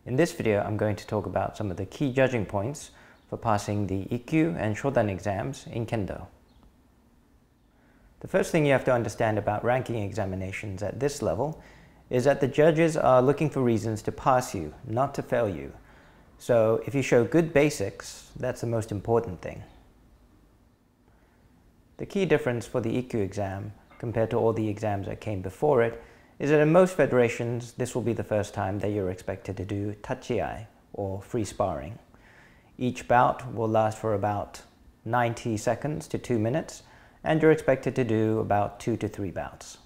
In this video, I'm going to talk about some of the key judging points for passing the Ikkyu and Shodan exams in Kendo. The first thing you have to understand about ranking examinations at this level is that the judges are looking for reasons to pass you, not to fail you. So if you show good basics, that's the most important thing. The key difference for the Ikkyu exam compared to all the exams that came before it is that in most federations, this will be the first time that you're expected to do tachiai, or free sparring. Each bout will last for about 90 seconds to 2 minutes, and you're expected to do about 2 to 3 bouts.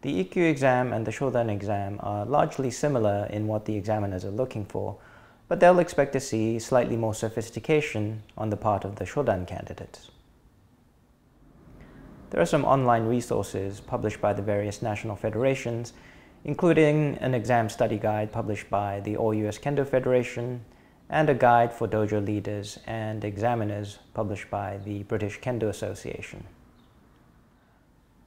The Ikkyu exam and the Shodan exam are largely similar in what the examiners are looking for, but they'll expect to see slightly more sophistication on the part of the Shodan candidates. There are some online resources published by the various national federations, including an exam study guide published by the All-US Kendo Federation and a guide for dojo leaders and examiners published by the British Kendo Association.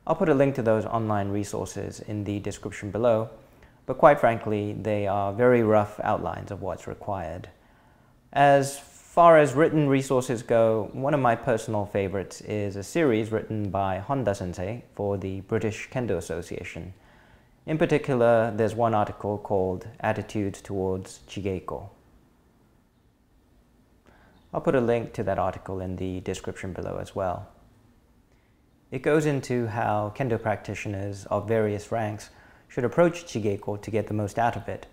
I'll put a link to those online resources in the description below, but quite frankly, they are very rough outlines of what's required. As far as written resources go, one of my personal favorites is a series written by Honda Sensei for the British Kendo Association. In particular, there's one article called Attitudes Towards Chigeiko. I'll put a link to that article in the description below as well. It goes into how Kendo practitioners of various ranks should approach Chigeiko to get the most out of it.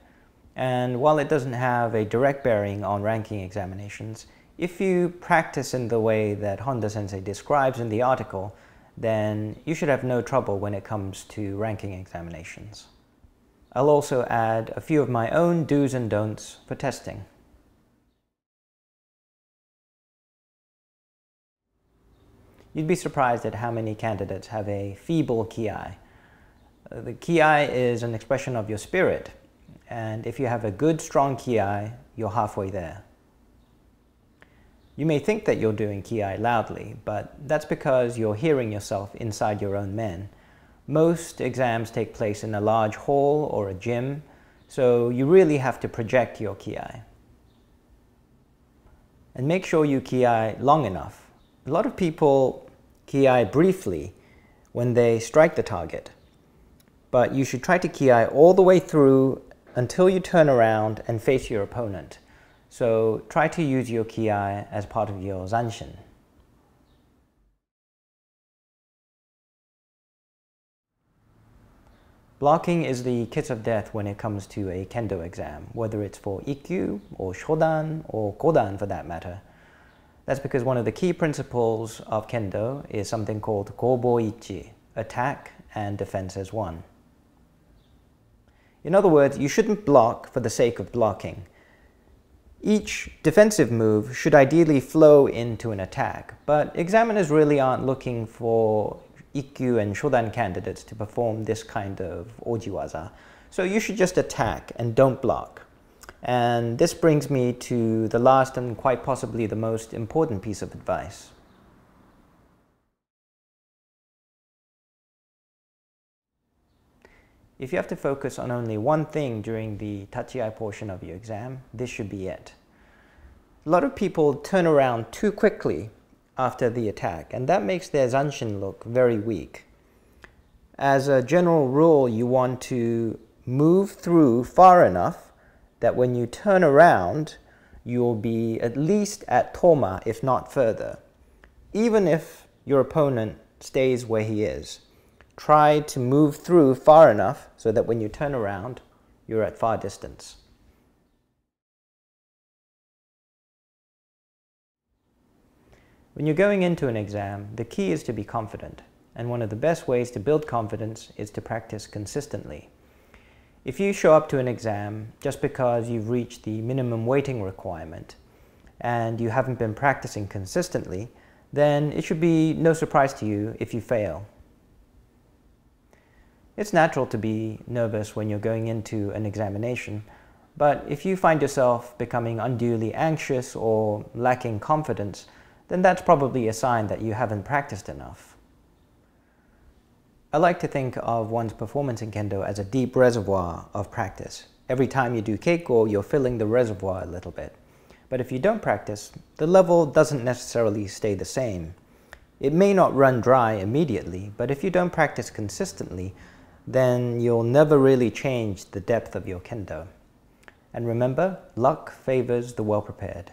And while it doesn't have a direct bearing on ranking examinations, if you practice in the way that Honda Sensei describes in the article, then you should have no trouble when it comes to ranking examinations. I'll also add a few of my own do's and don'ts for testing. You'd be surprised at how many candidates have a feeble ki. The ki is an expression of your spirit, and if you have a good, strong ki, you're halfway there. You may think that you're doing ki loudly, but that's because you're hearing yourself inside your own men. Most exams take place in a large hall or a gym, so you really have to project your ki. And make sure you ki long enough. A lot of people ki briefly when they strike the target, but you should try to ki all the way through until you turn around and face your opponent. So try to use your ki as part of your zanshin. Blocking is the kiss of death when it comes to a Kendo exam, whether it's for Ikkyu or Shodan or Kodan for that matter. That's because one of the key principles of Kendo is something called Gobo Ichi, attack and defense as one. In other words, you shouldn't block for the sake of blocking. Each defensive move should ideally flow into an attack, but examiners really aren't looking for Ikkyu and Shodan candidates to perform this kind of ojiwaza. So you should just attack and don't block. And this brings me to the last and quite possibly the most important piece of advice. If you have to focus on only one thing during the tachiai portion of your exam, this should be it. A lot of people turn around too quickly after the attack, and that makes their zanshin look very weak. As a general rule, you want to move through far enough that when you turn around, you'll be at least at toma, if not further. Even if your opponent stays where he is, try to move through far enough so that when you turn around, you're at far distance. When you're going into an exam, the key is to be confident, and one of the best ways to build confidence is to practice consistently. If you show up to an exam just because you've reached the minimum weighting requirement and you haven't been practicing consistently, then it should be no surprise to you if you fail. It's natural to be nervous when you're going into an examination, but if you find yourself becoming unduly anxious or lacking confidence, then that's probably a sign that you haven't practiced enough. I like to think of one's performance in Kendo as a deep reservoir of practice. Every time you do keiko, you're filling the reservoir a little bit. But if you don't practice, the level doesn't necessarily stay the same. It may not run dry immediately, but if you don't practice consistently, then you'll never really change the depth of your kendo. And remember, luck favors the well-prepared.